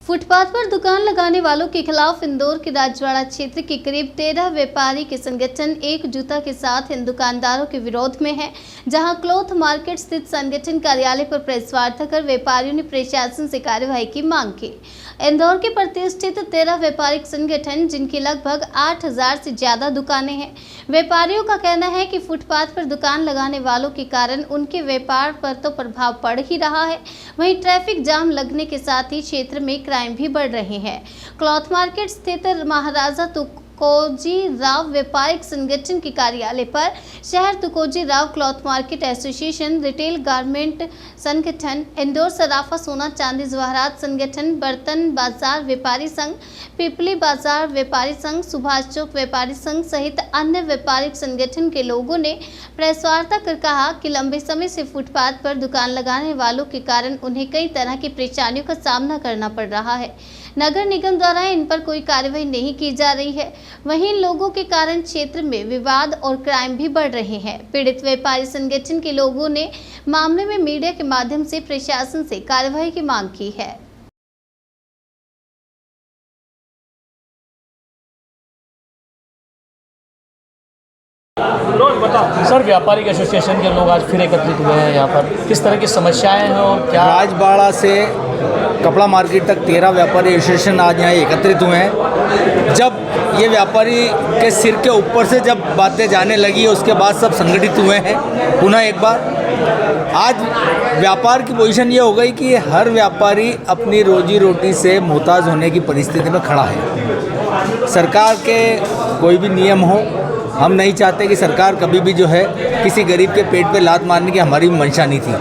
Footpath पर दुकान लगाने वालों के खिलाफ इंदौर के राजवाड़ा क्षेत्र के करीब 13 व्यापारी के संगठन एकजुटता के साथ इन दुकानदारों के विरोध में है। जहां क्लॉथ मार्केट स्थित संगठन कार्यालय पर प्रेस वार्ता कर व्यापारियों ने प्रशासन से कार्यवाही की मांग की। इंदौर के प्रतिष्ठित 13 व्यापारिक संगठन, जिनकी लगभग 8000 से ज्यादा दुकानें हैं, व्यापारियों का कहना है कि फुटपाथ पर दुकान लगाने वालों के कारण उनके व्यापार पर तो प्रभाव पड़ ही रहा है, वहीं ट्रैफिक जाम लगने के साथ ही क्षेत्र में क्राइम भी बढ़ रहे हैं। क्लॉथ मार्केट स्थित महाराजा तुकोजी राव व्यापारिक संगठन के कार्यालय पर शहर Tukoji Rao cloth market association, retail garment संगठन, इंदौर सराफा सोना चांदी जवाहरात संगठन, बर्तन बाजार व्यापारी संघ, पिपली बाजार व्यापारी संघ, सुभाष चौक व्यापारी संघ सहित अन्य व्यापारिक संगठन के लोगों ने प्रेस वार्ता कर कहा कि लंबे समय से फुटपाथ पर दुकान लगाने वालों के कारण उन्हें कई तरह की परेशानियों का सामना करना पड़ रहा है। नगर निगम द्वारा इन पर कोई कार्रवाई नहीं की जा रही है, वहीं लोगों के कारण क्षेत्र में विवाद और क्राइम भी बढ़ रहे हैं। पीड़ित व्यापारी संगठन के लोगों ने मामले में मीडिया के माध्यम से प्रशासन से कार्रवाई की मांग की है। सर, व्यापारिक एसोसिएशन के लोग आज फिर एकत्रित हुए हैं यहाँ पर, किस तरह की समस्याएं हैं और क्या? राजवाड़ा से कपड़ा मार्केट तक 13 व्यापारी एसोसिएशन आज यहाँ एकत्रित हुए हैं। जब ये व्यापारी के सिर के ऊपर से जब बातें जाने लगी, उसके बाद सब संगठित हुए हैं पुनः एक बार। आज व्यापार की पोजीशन ये हो गई कि हर व्यापारी अपनी रोजी रोटी से मोहताज होने की परिस्थिति में खड़ा है। सरकार के कोई भी नियम हो, हम नहीं चाहते कि सरकार कभी भी जो है किसी गरीब के पेट पे लात मारने की हमारी मंशा नहीं थी,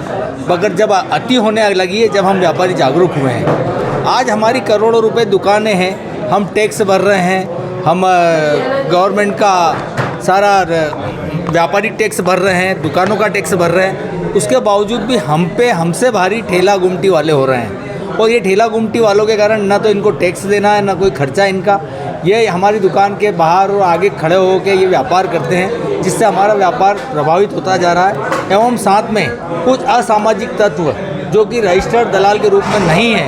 मगर जब अति होने लगी है, जब हम व्यापारी जागरूक हुए हैं। आज हमारी करोड़ों रुपए दुकानें हैं, हम टैक्स भर रहे हैं, हम गवर्नमेंट का सारा व्यापारी टैक्स भर रहे हैं, दुकानों का टैक्स भर रहे हैं, उसके बावजूद भी हमसे भारी ठेला गुमटी वाले हो रहे हैं। और ये ठेला गुमटी वालों के कारण ना तो इनको टैक्स देना है, ना कोई खर्चा इनका। ये हमारी दुकान के बाहर और आगे खड़े होकर ये व्यापार करते हैं, जिससे हमारा व्यापार प्रभावित होता जा रहा है। एवं साथ में कुछ असामाजिक तत्व जो कि रजिस्टर्ड दलाल के रूप में नहीं है,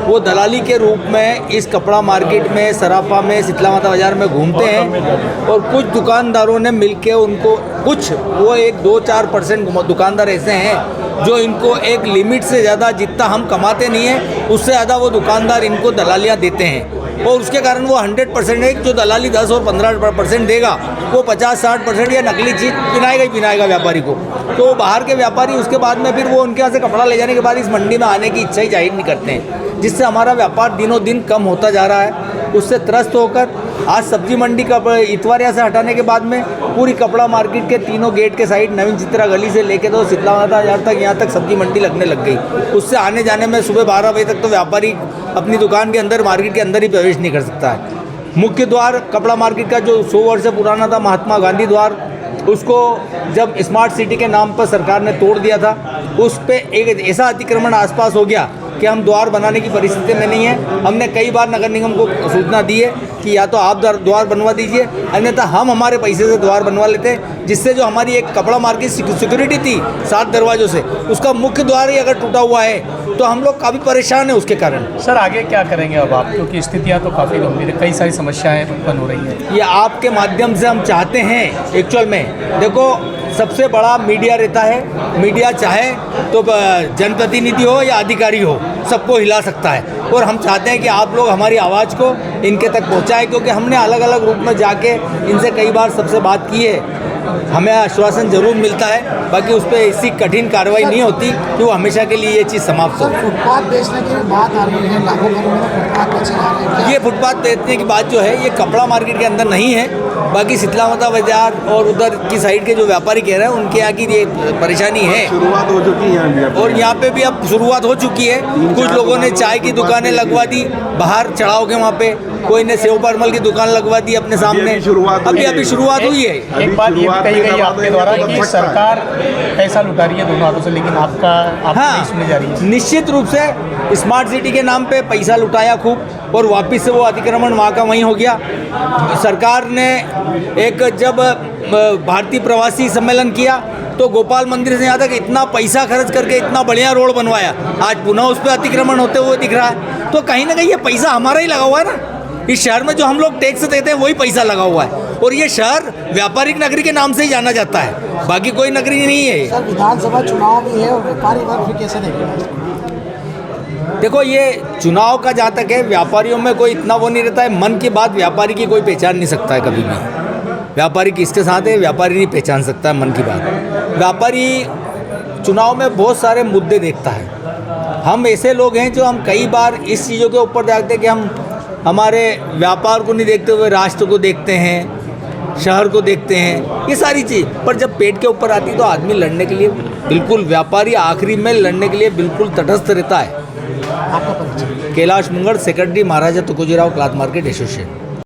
वो दलाली के रूप में इस कपड़ा मार्केट में, सराफा में, शीतला माता बाज़ार में घूमते हैं। और कुछ दुकानदारों ने मिलके उनको कुछ वो 1-2-4% दुकानदार ऐसे हैं जो इनको एक लिमिट से ज़्यादा, जितना हम कमाते नहीं हैं उससे ज़्यादा वो दुकानदार इनको दलालियाँ देते हैं। और उसके कारण वो 100% है, जो दलाली 10 और 15% देगा वो 50-60% या नकली चीज़ पिनाएगा व्यापारी को। तो बाहर के व्यापारी उसके बाद में फिर वो उनके यहाँ से कपड़ा ले जाने के बाद इस मंडी में आने की इच्छा ही जाहिर नहीं करते हैं, जिससे हमारा व्यापार दिनों दिन कम होता जा रहा है। उससे त्रस्त होकर आज सब्जी मंडी का इतवारिया से हटाने के बाद में पूरी कपड़ा मार्केट के तीनों गेट के साइड नवीन चित्रा गली से लेके तो शीतला माता बाज़ार तक यहाँ तक सब्जी मंडी लगने लग गई। उससे आने जाने में सुबह 12 बजे तक तो व्यापारी अपनी दुकान के अंदर, मार्केट के अंदर ही प्रवेश नहीं कर सकता है। मुख्य द्वार कपड़ा मार्केट का जो 100 वर्ष से पुराना था, महात्मा गांधी द्वार, उसको जब स्मार्ट सिटी के नाम पर सरकार ने तोड़ दिया था, उस पर एक ऐसा अतिक्रमण आसपास हो गया कि हम द्वार बनाने की परिस्थिति में नहीं है। हमने कई बार नगर निगम को सूचना दी है कि या तो आप द्वार बनवा दीजिए, अन्यथा हम हमारे पैसे से द्वार बनवा लेते हैं, जिससे जो हमारी एक कपड़ा मार्केट सिक्योरिटी थी 7 दरवाजों से, उसका मुख्य द्वार ही अगर टूटा हुआ है तो हम लोग काफ़ी परेशान हैं उसके कारण। सर, आगे क्या करेंगे अब आप, क्योंकि स्थितियाँ तो काफ़ी गंभीर है, कई सारी समस्याएं उत्पन्न हो रही हैं। ये आपके माध्यम से हम चाहते हैं, एक्चुअल में देखो सबसे बड़ा मीडिया रहता है। मीडिया चाहे तो जनप्रतिनिधि हो या अधिकारी हो, सबको हिला सकता है। और हम चाहते हैं कि आप लोग हमारी आवाज़ को इनके तक पहुंचाएं, क्योंकि हमने अलग अलग रूप में जाके इनसे कई बार सबसे बात की है, हमें आश्वासन जरूर मिलता है, बाकी उस पर ऐसी कठिन कार्रवाई नहीं होती कि वो हमेशा के लिए ये चीज़ समाप्त हो। फुटपाथ बेचने की बात आ रही है, लाखों करोड़ में फुटपाथ बेचे जा रहे हैं। ये फुटपाथ बेचने की बात जो है ये कपड़ा मार्केट के अंदर नहीं है, बाकी शीतला माता बाजार और उधर की साइड के जो व्यापारी कह रहे हैं उनके यहाँ की ये परेशानी है। शुरुआत हो चुकी है और यहाँ पे भी अब शुरुआत हो चुकी है। कुछ लोगों ने चाय की दुकानें लगवा दी बाहर चढ़ाओ के, वहाँ पे कोई ने सेव परमल की दुकान लगवा दी अपने सामने। अभी शुरुआत हुई है। एक बात ये भी कही गई आपके द्वारा कि सरकार पैसा लुटा रही है दोनों हाथों से, लेकिन आप नहीं सुनी जा रही है। निश्चित रूप से स्मार्ट सिटी के नाम पे पैसा लुटाया खूब, और वापस से वो अतिक्रमण वहाँ का वहीं हो गया। सरकार ने एक जब भारतीय प्रवासी सम्मेलन किया तो गोपाल मंदिर से यहाँ तक इतना पैसा खर्च करके इतना बढ़िया रोड बनवाया, आज पुनः उस पर अतिक्रमण होते हुए दिख रहा है। तो कहीं ना कहीं ये पैसा हमारा ही लगा हुआ है ना। इस शहर में जो हम लोग टैक्स देते हैं वही पैसा लगा हुआ है, और ये शहर व्यापारिक नगरी के नाम से ही जाना जाता है, बाकी कोई नगरी नहीं है ये। सर विधानसभा चुनाव भी है और व्यापारी वर्ग फिर कैसे देखेगा? देखो ये चुनाव का जहाँ तक है, व्यापारियों में कोई इतना वो नहीं रहता है, मन की बात व्यापारी की कोई पहचान नहीं सकता है कभी भी। व्यापारी किसके साथ है व्यापारी नहीं पहचान सकता है मन की बात। व्यापारी चुनाव में बहुत सारे मुद्दे देखता है। हम ऐसे लोग हैं जो हम कई बार इस चीज़ों के ऊपर देखते हैं कि हम हमारे व्यापार को नहीं देखते हुए राष्ट्र को देखते हैं, शहर को देखते हैं, ये सारी चीज़। पर जब पेट के ऊपर आती है तो आदमी लड़ने के लिए बिल्कुल, व्यापारी आखिरी में लड़ने के लिए बिल्कुल तटस्थ रहता है। आपका परिचय? कैलाश मुंगड़, सेक्रेटरी महाराजा तुकोजीराव क्लॉथ मार्केट एसोसिएशन।